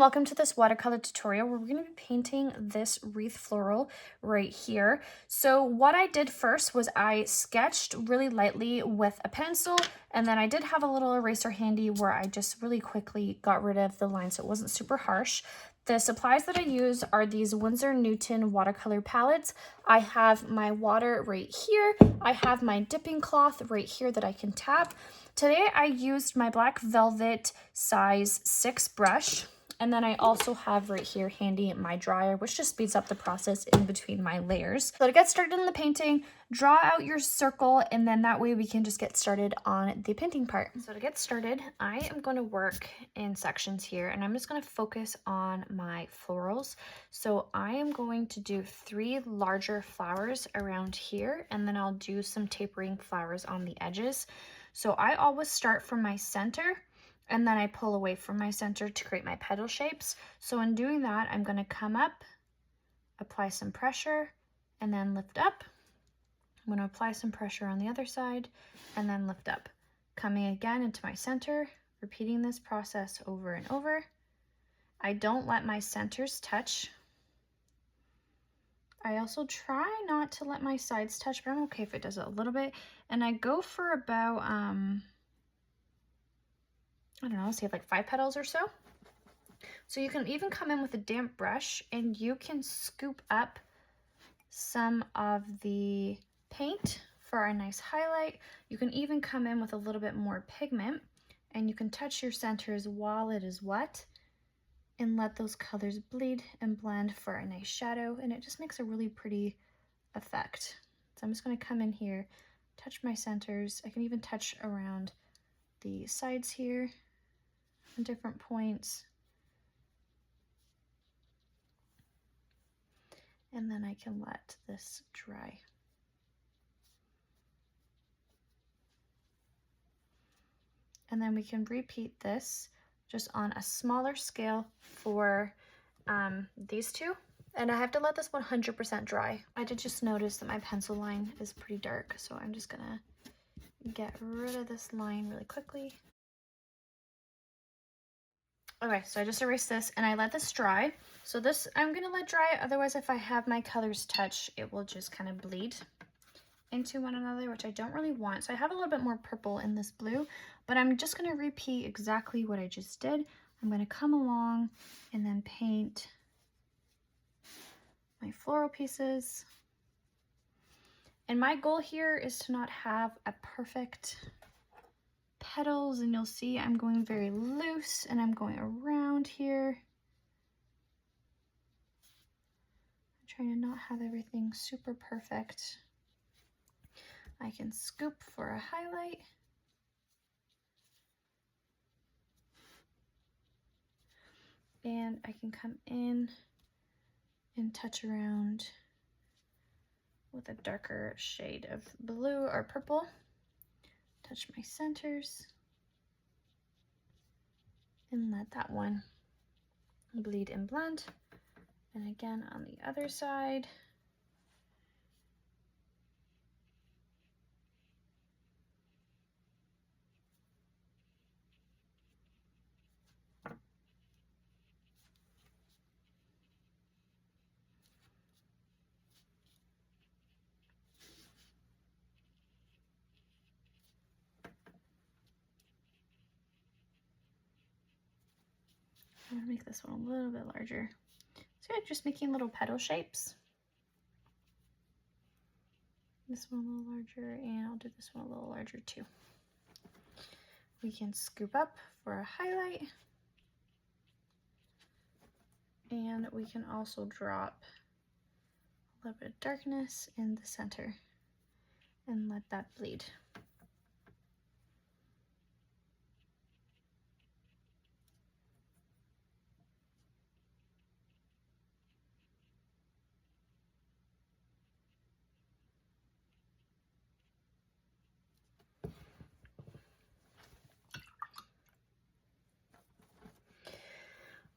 welcome to this watercolor tutorial where we're going to be painting this wreath floral right here. So what I did first was I sketched really lightly with a pencil, and then I did have a little eraser handy where I just really quickly got rid of the line so it wasn't super harsh. The supplies that I use are these Winsor Newton watercolor palettes. I have my water right here. I have my dipping cloth right here that I can tap. Today I used my black velvet size 6 brush. And then I also have right here handy my dryer, which just speeds up the process in between my layers. So to get started in the painting, draw out your circle, and then that way we can just get started on the painting part. So to get started, I am going to work in sections here, and I'm just going to focus on my florals. So I am going to do 3 larger flowers around here, and then I'll do some tapering flowers on the edges. So I always start from my center, and then I pull away from my center to create my petal shapes. So in doing that, I'm going to come up, apply some pressure, and then lift up. I'm going to apply some pressure on the other side, and then lift up. Coming again into my center, repeating this process over and over. I don't let my centers touch. I also try not to let my sides touch, but I'm okay if it does it a little bit. And I go for about, I don't know, say like 5 petals or so. So you can even come in with a damp brush and you can scoop up some of the paint for a nice highlight. You can even come in with a little bit more pigment, and you can touch your centers while it is wet and let those colors bleed and blend for a nice shadow, and it just makes a really pretty effect. So I'm just going to come in here, touch my centers. I can even touch around the sides here at different points. And then I can let this dry. And then we can repeat this just on a smaller scale for these two. And I have to let this 100% dry. I did just notice that my pencil line is pretty dark, so I'm just gonna get rid of this line really quickly. Okay, so I just erased this and I let this dry. So this I'm gonna let dry, otherwise if I have my colors touch, it will just kind of bleed into one another, which I don't really want. So I have a little bit more purple in this blue, but I'm just gonna repeat exactly what I just did. I'm gonna come along and then paint my floral pieces. And my goal here is to not have a perfect petals, and you'll see I'm going very loose and I'm going around here. I'm trying to not have everything super perfect. I can scoop for a highlight. And I can come in and touch around with a darker shade of blue or purple. Touch my centers and let that one bleed and blend. And again on the other side. I'm gonna make this one a little bit larger. So I'm just making little petal shapes. This one a little larger, and I'll do this one a little larger too. We can scoop up for a highlight. And we can also drop a little bit of darkness in the center and let that bleed.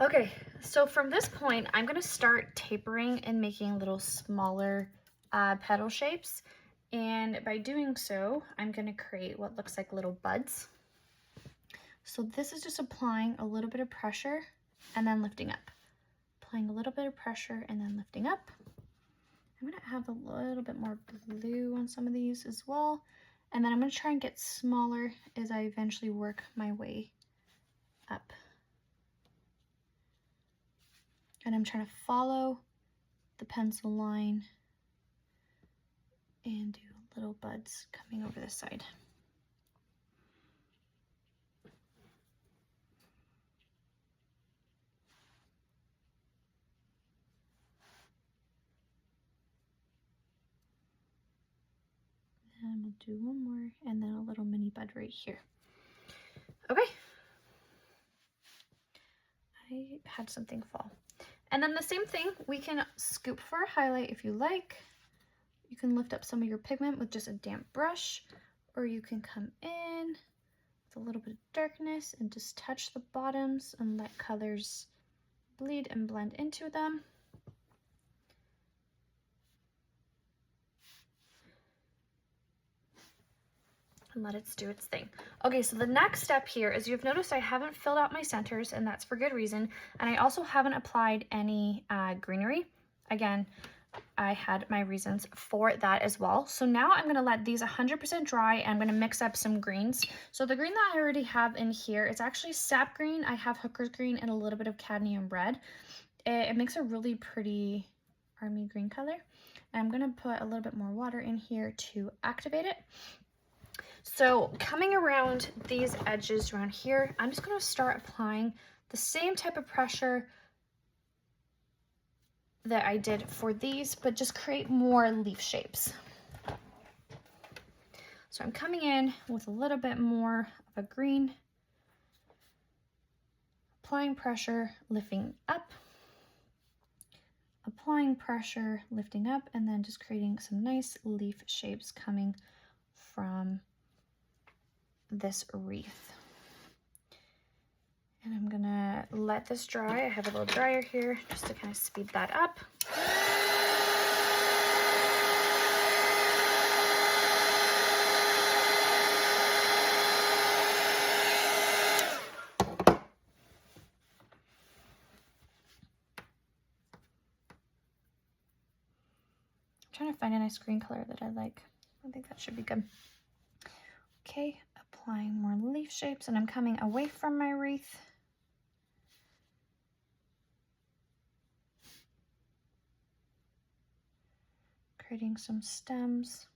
Okay, so from this point, I'm gonna start tapering and making little smaller petal shapes. And by doing so, I'm gonna create what looks like little buds. So this is just applying a little bit of pressure and then lifting up. Applying a little bit of pressure and then lifting up. I'm gonna have a little bit more blue on some of these as well. And then I'm gonna try and get smaller as I eventually work my way up. And I'm trying to follow the pencil line and do little buds coming over this side. And we'll do one more and then a little mini bud right here. Okay. I had something fall. And then the same thing, we can scoop for a highlight if you like. You can lift up some of your pigment with just a damp brush, or you can come in with a little bit of darkness and just touch the bottoms and let colors bleed and blend into them. And let it do its thing. Okay, so the next step here is you've noticed I haven't filled out my centers, and that's for good reason. And I also haven't applied any greenery. Again, I had my reasons for that as well. So now I'm gonna let these 100% dry, and I'm gonna mix up some greens. So the green that I already have in here, it's actually sap green. I have hooker's green and a little bit of cadmium red. It makes a really pretty army green color. And I'm gonna put a little bit more water in here to activate it. So coming around these edges around here, I'm just going to start applying the same type of pressure that I did for these, but just create more leaf shapes. So I'm coming in with a little bit more of a green, applying pressure, lifting up, applying pressure, lifting up, and then just creating some nice leaf shapes coming from this wreath. And I'm gonna let this dry. I have a little dryer here just to kind of speed that up. I'm trying to find a nice green color that I like. I think that should be good. Okay, applying more leaf shapes, and I'm coming away from my wreath. Creating some stems.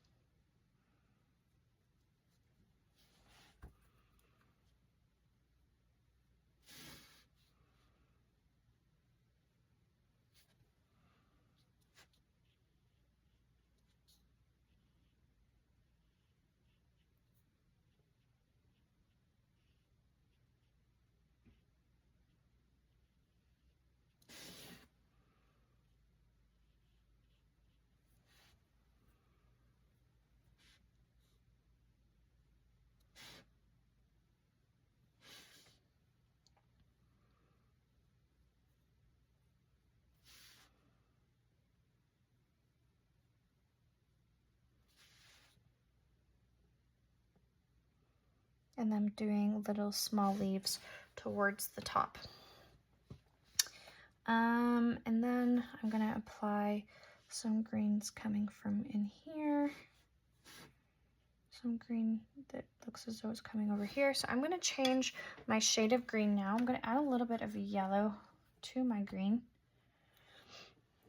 And I'm doing little small leaves towards the top. And then I'm gonna apply some greens coming from in here. Some green that looks as though it's coming over here. So I'm gonna change my shade of green now. I'm gonna add a little bit of yellow to my green.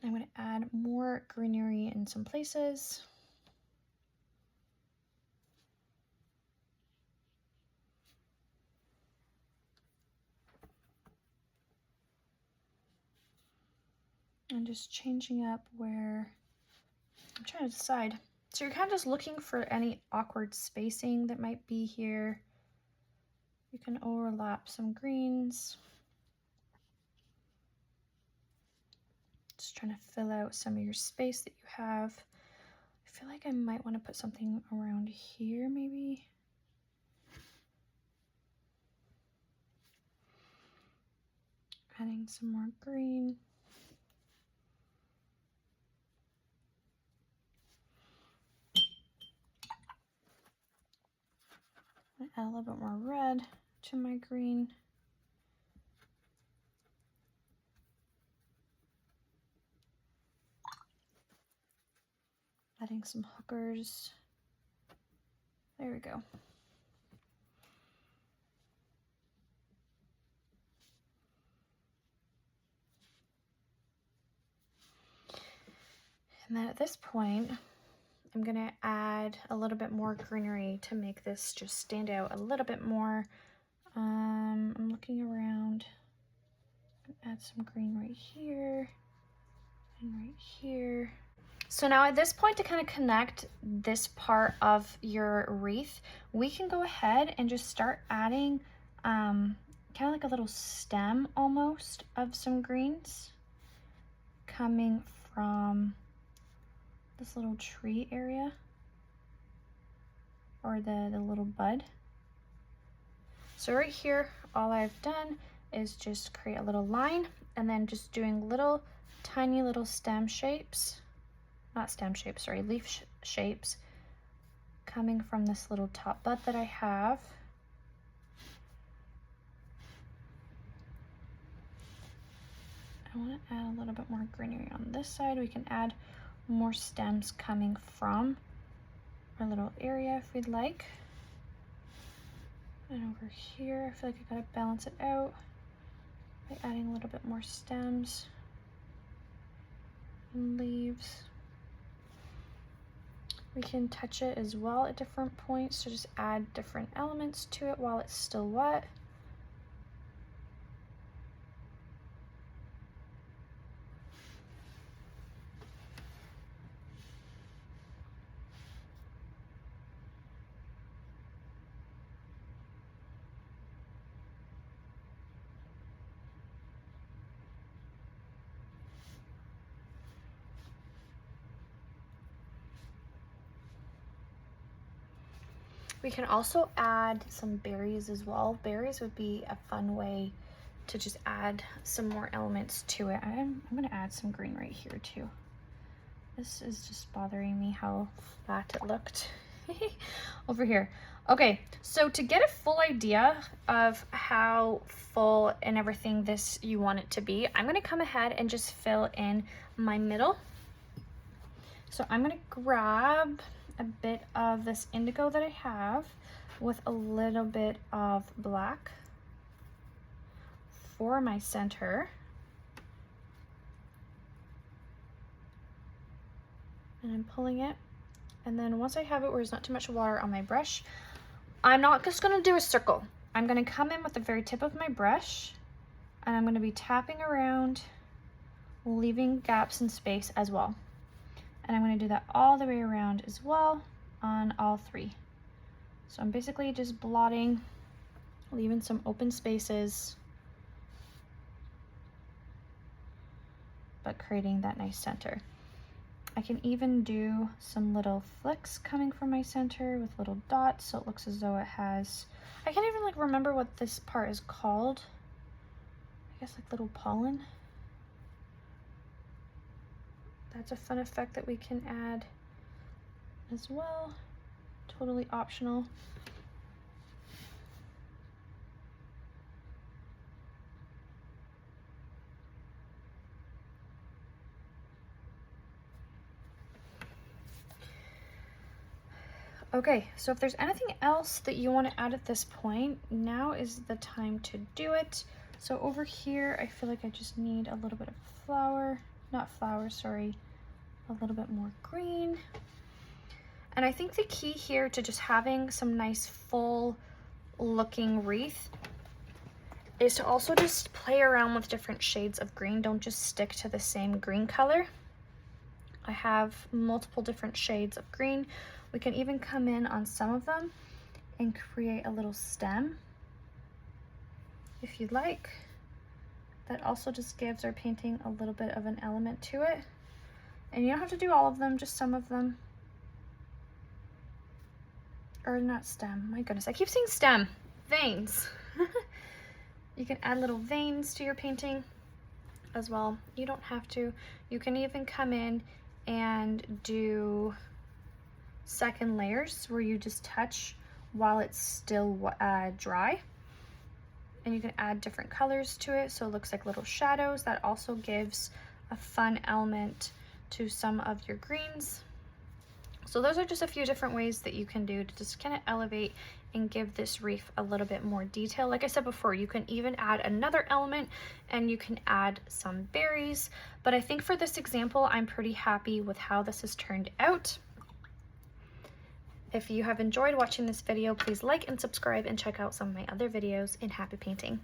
I'm gonna add more greenery in some places. And just changing up where I'm trying to decide. So you're kind of just looking for any awkward spacing that might be here. You can overlap some greens. Just trying to fill out some of your space that you have. I feel like I might want to put something around here maybe. Adding some more green. Add a little bit more red to my green. Adding some hookers. There we go. And then at this point, I'm gonna add a little bit more greenery to make this just stand out a little bit more. I'm looking around. Add some green right here and right here. So now at this point, to kind of connect this part of your wreath, we can go ahead and just start adding kind of like a little stem almost of some greens coming from this little tree area or the little bud. So right here, all I've done is just create a little line and then just doing little tiny little stem shapes, not stem shapes, sorry, leaf shapes coming from this little top bud that I have. I want to add a little bit more greenery on this side. We can add more stems coming from our little area if we'd like. And over here, I feel like I gotta balance it out by adding a little bit more stems and leaves. We can touch it as well at different points, so just add different elements to it while it's still wet. We can also add some berries as well. Berries would be a fun way to just add some more elements to it. I'm gonna add some green right here too. This is just bothering me how flat it looked over here. Okay, so to get a full idea of how full and everything this you want it to be, I'm gonna come ahead and just fill in my middle. So I'm gonna grab a bit of this indigo that I have with a little bit of black for my center. And I'm pulling it. And then once I have it where there's not too much water on my brush, I'm not just gonna do a circle. I'm gonna come in with the very tip of my brush and I'm gonna be tapping around, leaving gaps in space as well. And I'm gonna do that all the way around as well on all three. So I'm basically just blotting, leaving some open spaces, but creating that nice center. I can even do some little flicks coming from my center with little dots, so it looks as though it has, I can't even like remember what this part is called. I guess like little pollen. That's a fun effect that we can add as well. Totally optional. Okay, so if there's anything else that you want to add at this point, now is the time to do it. So over here, I feel like I just need a little bit of flower. Not flower, sorry, a little bit more green. And I think the key here to just having some nice full looking wreath is to also just play around with different shades of green. Don't just stick to the same green color. I have multiple different shades of green. We can even come in on some of them and create a little stem if you'd like. That also just gives our painting a little bit of an element to it. And you don't have to do all of them, just some of them. Or not stem, my goodness, I keep saying stem. Veins. You can add little veins to your painting as well. You don't have to. You can even come in and do second layers where you just touch while it's still dry. And you can add different colors to it, so it looks like little shadows. That also gives a fun element to some of your greens. So those are just a few different ways that you can do to just kind of elevate and give this wreath a little bit more detail. Like I said before, you can even add another element and you can add some berries. But I think for this example, I'm pretty happy with how this has turned out. If you have enjoyed watching this video, please like and subscribe and check out some of my other videos, and happy painting.